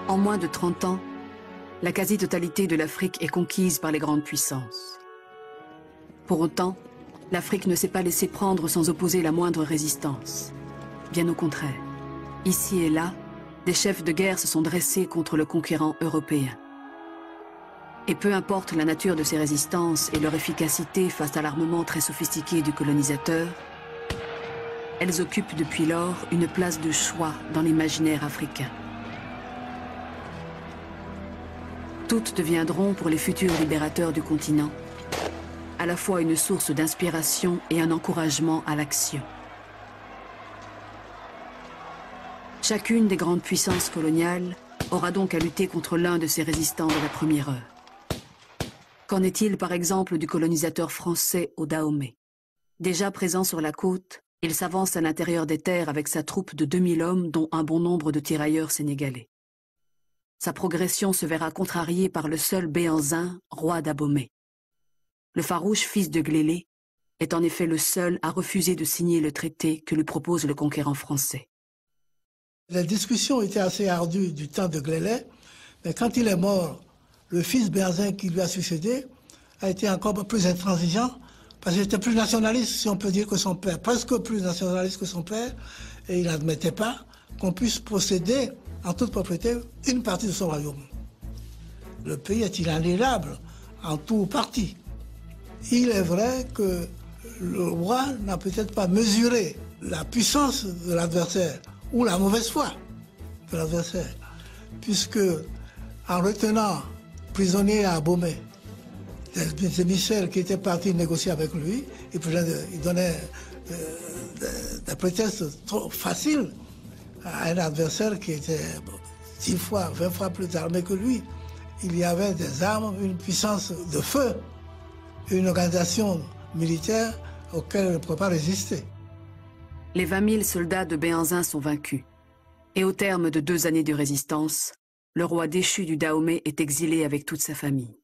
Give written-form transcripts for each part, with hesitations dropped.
En moins de 30 ans, la quasi-totalité de l'Afrique est conquise par les grandes puissances. Pour autant, l'Afrique ne s'est pas laissée prendre sans opposer la moindre résistance. Bien au contraire, ici et là, des chefs de guerre se sont dressés contre le conquérant européen. Et peu importe la nature de ces résistances et leur efficacité face à l'armement très sophistiqué du colonisateur, elles occupent depuis lors une place de choix dans l'imaginaire africain. Toutes deviendront pour les futurs libérateurs du continent à la fois une source d'inspiration et un encouragement à l'action. Chacune des grandes puissances coloniales aura donc à lutter contre l'un de ces résistants de la première heure. Qu'en est-il par exemple du colonisateur français au Dahomey? Déjà présent sur la côte, il s'avance à l'intérieur des terres avec sa troupe de 2000 hommes dont un bon nombre de tirailleurs sénégalais. Sa progression se verra contrariée par le seul Béhanzin, roi d'Abomey. Le farouche fils de Glélé est en effet le seul à refuser de signer le traité que lui propose le conquérant français. La discussion était assez ardue du temps de Glélé, mais quand il est mort, le fils Béhanzin qui lui a succédé a été encore plus intransigeant parce qu'il était plus nationaliste, si on peut dire, que son père, presque plus nationaliste que son père, et il n'admettait pas qu'on puisse posséder en toute propriété une partie de son royaume. Le pays est inaliénable en tout ou partie. Il est vrai que le roi n'a peut-être pas mesuré la puissance de l'adversaire ou la mauvaise foi de l'adversaire, puisque en retenant prisonnier à Abomey des émissaires qui étaient partis négocier avec lui, il donnait des prétextes trop faciles à un adversaire qui était 10 fois, 20 fois plus armé que lui. Il y avait des armes, une puissance de feu, une organisation militaire auquel il ne pouvait pas résister. Les 20 000 soldats de Béhanzin sont vaincus. Et au terme de 2 années de résistance, le roi déchu du Dahomey est exilé avec toute sa famille.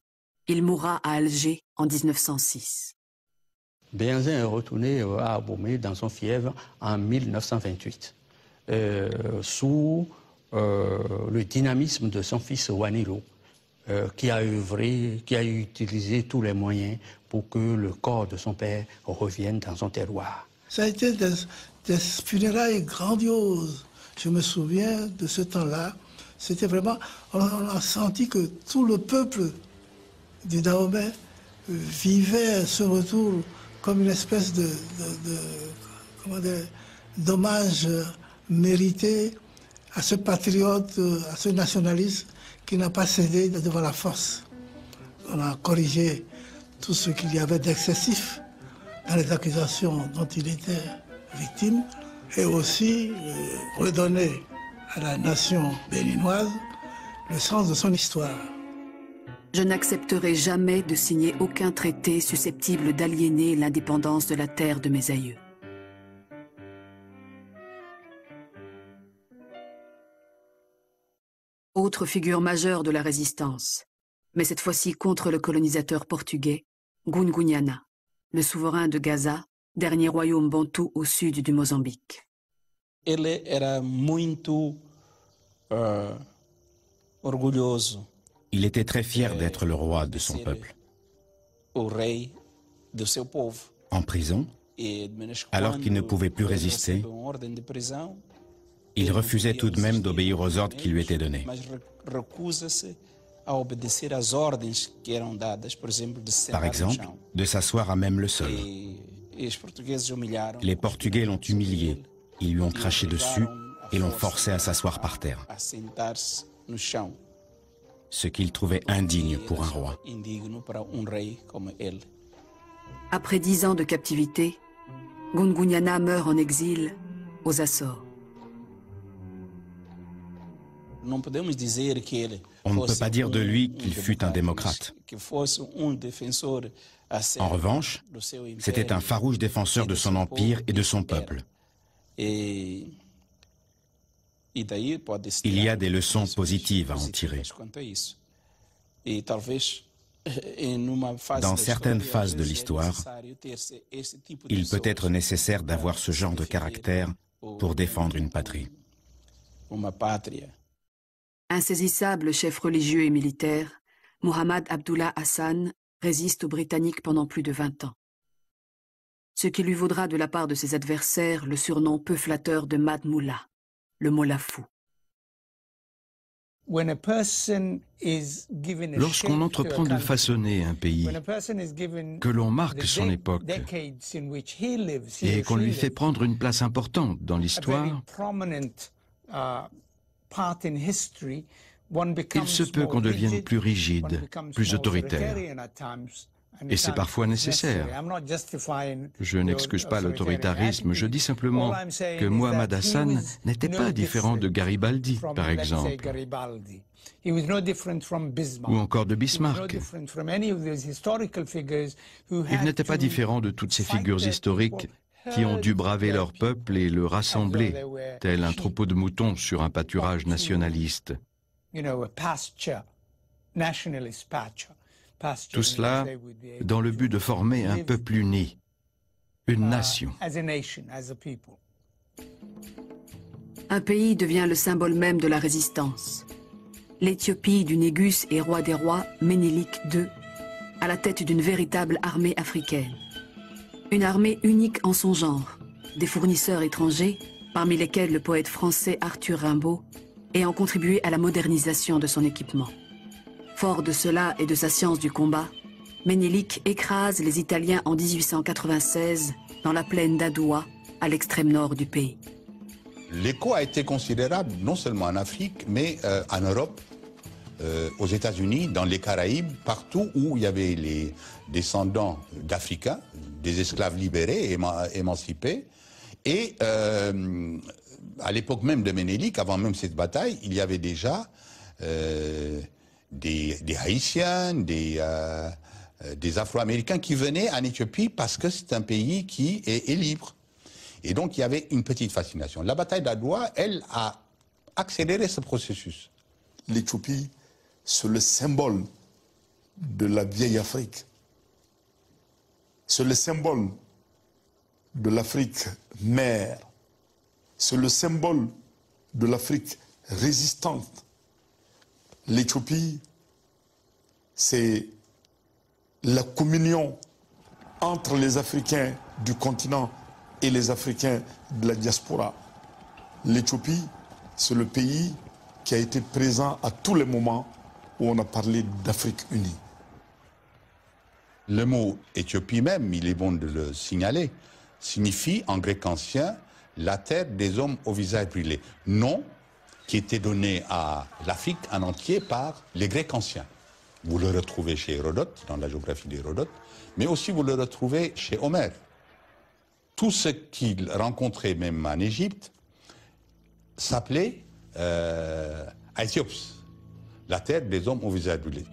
Il mourra à Alger en 1906. Béhanzin est retourné à Abomey dans son fief en 1928, sous le dynamisme de son fils Wanilo, qui a œuvré, qui a utilisé tous les moyens pour que le corps de son père revienne dans son terroir. Ça a été des funérailles grandioses. Je me souviens de ce temps-là. C'était vraiment, on a senti que tout le peuple du Dahomey vivait ce retour comme une espèce d'hommage mérité à ce patriote, à ce nationaliste qui n'a pas cédé devant la force. On a corrigé tout ce qu'il y avait d'excessif dans les accusations dont il était victime et aussi redonner à la nation béninoise le sens de son histoire. Je n'accepterai jamais de signer aucun traité susceptible d'aliéner l'indépendance de la terre de mes aïeux. Autre figure majeure de la résistance, mais cette fois-ci contre le colonisateur portugais, Gungunhana, le souverain de Gaza, dernier royaume bantou au sud du Mozambique. Ele era muito orgulhoso. Il était très fier d'être le roi de son peuple. O rei do seu povo. En prison, alors qu'il ne pouvait plus résister, il refusait tout de même d'obéir aux ordres qui lui étaient donnés. Par exemple, de s'asseoir à même le sol. Les Portugais l'ont humilié, ils lui ont craché dessus et l'ont forcé à s'asseoir par terre. Ce qu'il trouvait indigne pour un roi. Après 10 ans de captivité, Gungunhana meurt en exil aux Açores. On ne peut pas dire de lui qu'il fut un démocrate. En revanche, c'était un farouche défenseur de son empire et de son peuple. Il y a des leçons positives à en tirer. Dans certaines phases de l'histoire, il peut être nécessaire d'avoir ce genre de caractère pour défendre une patrie. Insaisissable chef religieux et militaire, Mohammad Abdullah Hassan résiste aux Britanniques pendant plus de 20 ans. Ce qui lui vaudra de la part de ses adversaires le surnom peu flatteur de Mad Mullah, le mollah fou. Lorsqu'on entreprend de façonner un pays, que l'on marque son époque et qu'on lui fait prendre une place importante dans l'histoire, il se peut qu'on devienne plus rigide, plus autoritaire. Et c'est parfois nécessaire. Je n'excuse pas l'autoritarisme, je dis simplement que Mohammad Hassan n'était pas différent de Garibaldi, par exemple, ou encore de Bismarck. Il n'était pas différent de toutes ces figures historiques qui ont dû braver leur peuple et le rassembler, tel un troupeau de moutons sur un pâturage nationaliste. Tout cela dans le but de former un peuple uni, une nation. Un pays devient le symbole même de la résistance. L'Éthiopie du Négus et roi des rois, Ménélik II, à la tête d'une véritable armée africaine. Une armée unique en son genre, des fournisseurs étrangers, parmi lesquels le poète français Arthur Rimbaud, ayant contribué à la modernisation de son équipement. Fort de cela et de sa science du combat, Ménélik écrase les Italiens en 1896 dans la plaine d'Adoua, à l'extrême nord du pays. L'écho a été considérable non seulement en Afrique, mais en Europe, aux États-Unis, dans les Caraïbes, partout où il y avait les descendants d'Africains, des esclaves libérés, émancipés. Et à l'époque même de Ménélik, avant même cette bataille, il y avait déjà des Haïtiens, des Afro-Américains qui venaient en Éthiopie parce que c'est un pays qui est libre. Et donc il y avait une petite fascination. La bataille d'Adoua, elle, a accéléré ce processus. L'Éthiopie, c'est le symbole de la vieille Afrique. C'est le symbole de l'Afrique mère. C'est le symbole de l'Afrique résistante. L'Éthiopie, c'est la communion entre les Africains du continent et les Africains de la diaspora. L'Éthiopie, c'est le pays qui a été présent à tous les moments où on a parlé d'Afrique unie. Le mot Éthiopie même, il est bon de le signaler, signifie en grec ancien la terre des hommes au visage brûlé. Nom qui était donné à l'Afrique en entier par les Grecs anciens. Vous le retrouvez chez Hérodote, dans la géographie d'Hérodote, mais aussi vous le retrouvez chez Homère. Tout ce qu'il rencontrait même en Égypte s'appelait Aethiops, la terre des hommes au visage brûlé.